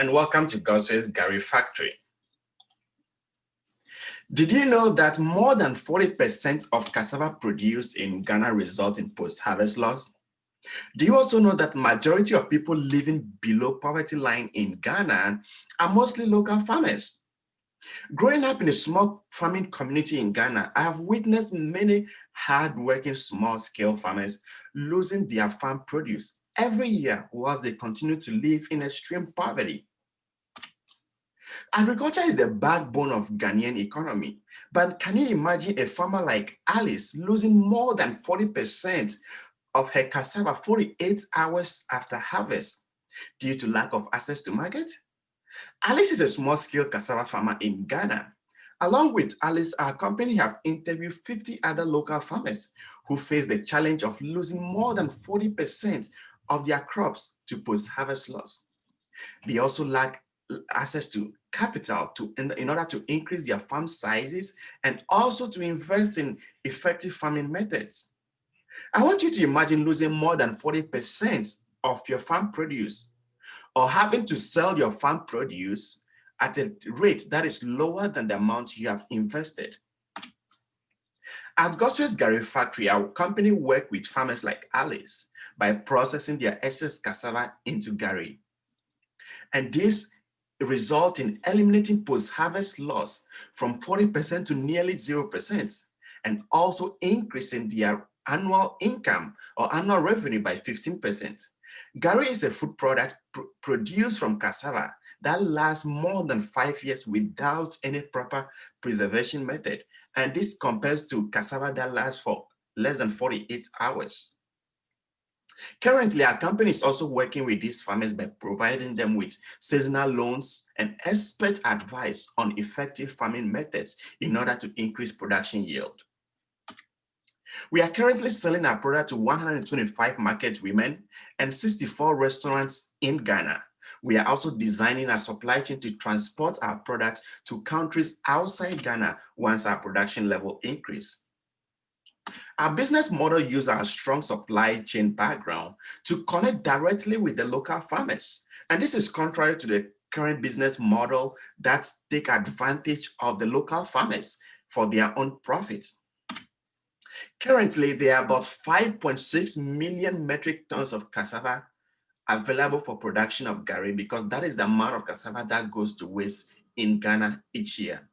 and welcome to Gospel's Gary Factory. Did you know that more than 40% of cassava produced in Ghana result in post-harvest loss? Do you also know that majority of people living below poverty line in Ghana are mostly local farmers? Growing up in a small farming community in Ghana, I have witnessed many hard-working small-scale farmers losing their farm produce every year whilst they continue to live in extreme poverty. Agriculture is the backbone of Ghanaian economy, but can you imagine a farmer like Alice losing more than 40% of her cassava 48 hours after harvest due to lack of access to market? Alice is a small-scale cassava farmer in Ghana. Along with Alice, our company have interviewed 50 other local farmers who face the challenge of losing more than 40% of their crops to post-harvest loss. They also lack access to capital in order to increase their farm sizes and also to invest in effective farming methods. I want you to imagine losing more than 40% of your farm produce or having to sell your farm produce at a rate that is lower than the amount you have invested. At Gospel's Gary Factory, our company works with farmers like Alice by processing their excess cassava into Gary. And this results in eliminating post-harvest loss from 40% to nearly 0%, and also increasing their annual income or annual revenue by 15%. Gari is a food product produced from cassava that lasts more than 5 years without any proper preservation method. And this compares to cassava that lasts for less than 48 hours. Currently, our company is also working with these farmers by providing them with seasonal loans and expert advice on effective farming methods in order to increase production yield. We are currently selling our product to 125 market women and 64 restaurants in Ghana. We are also designing a supply chain to transport our product to countries outside Ghana once our production level increase. Our business model uses our strong supply chain background to connect directly with the local farmers. And this is contrary to the current business model that take advantage of the local farmers for their own profit. Currently, there are about 5.6 million metric tons of cassava available for production of Gari, because that is the amount of cassava that goes to waste in Ghana each year.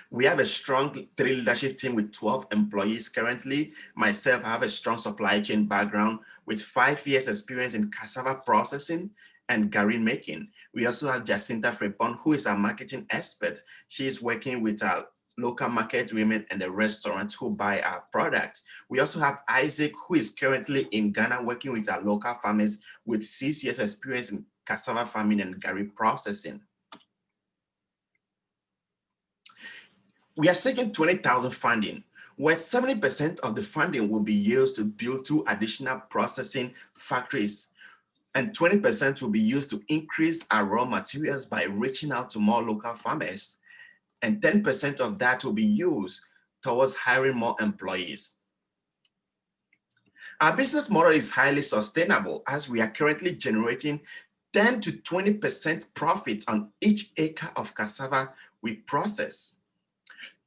We have a strong 3 leadership team with 12 employees currently. Myself, I have a strong supply chain background with 5 years experience in cassava processing and Gari making. We also have Jacinta Frepon, who is our marketing expert. She is working with our local market women and the restaurants who buy our products. We also have Isaac, who is currently in Ghana working with our local farmers with 6 years experience in cassava farming and Gari processing. We are seeking 20,000 funding, where 70% of the funding will be used to build 2 additional processing factories, and 20% will be used to increase our raw materials by reaching out to more local farmers, and 10% of that will be used towards hiring more employees. Our business model is highly sustainable, as we are currently generating 10 to 20% profits on each acre of cassava we process.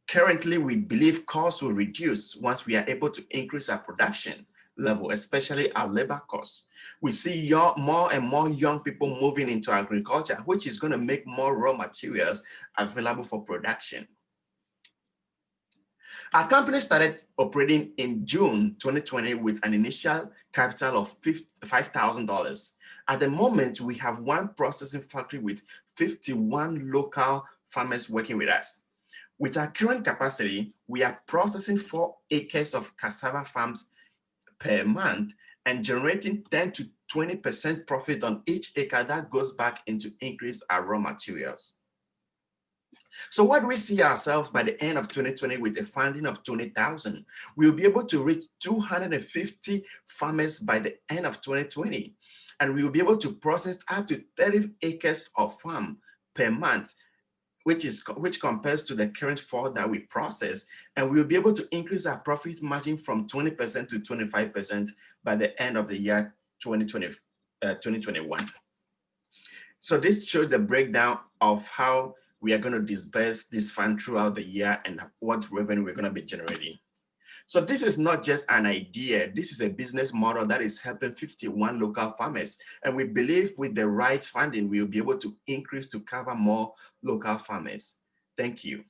Currently, we believe costs will reduce once we are able to increase our production level, especially our labor costs. We see more and more young people moving into agriculture, which is going to make more raw materials available for production. Our company started operating in June 2020 with an initial capital of $5,000. At the moment, we have 1 processing factory with 51 local farmers working with us. With our current capacity, we are processing 4 acres of cassava farms per month and generating 10 to 20% profit on each acre that goes back into increase our raw materials. So what do we see ourselves by the end of 2020 with a funding of 20,000? We'll be able to reach 250 farmers by the end of 2020, and we will be able to process up to 30 acres of farm per month, which compares to the current 4 that we process, and we'll be able to increase our profit margin from 20% to 25% by the end of the year 2021. So this shows the breakdown of how we are going to disperse this fund throughout the year and what revenue we're going to be generating. So this is not just an idea. This is a business model that is helping 51 local farmers. And we believe with the right funding, we will be able to increase to cover more local farmers. Thank you.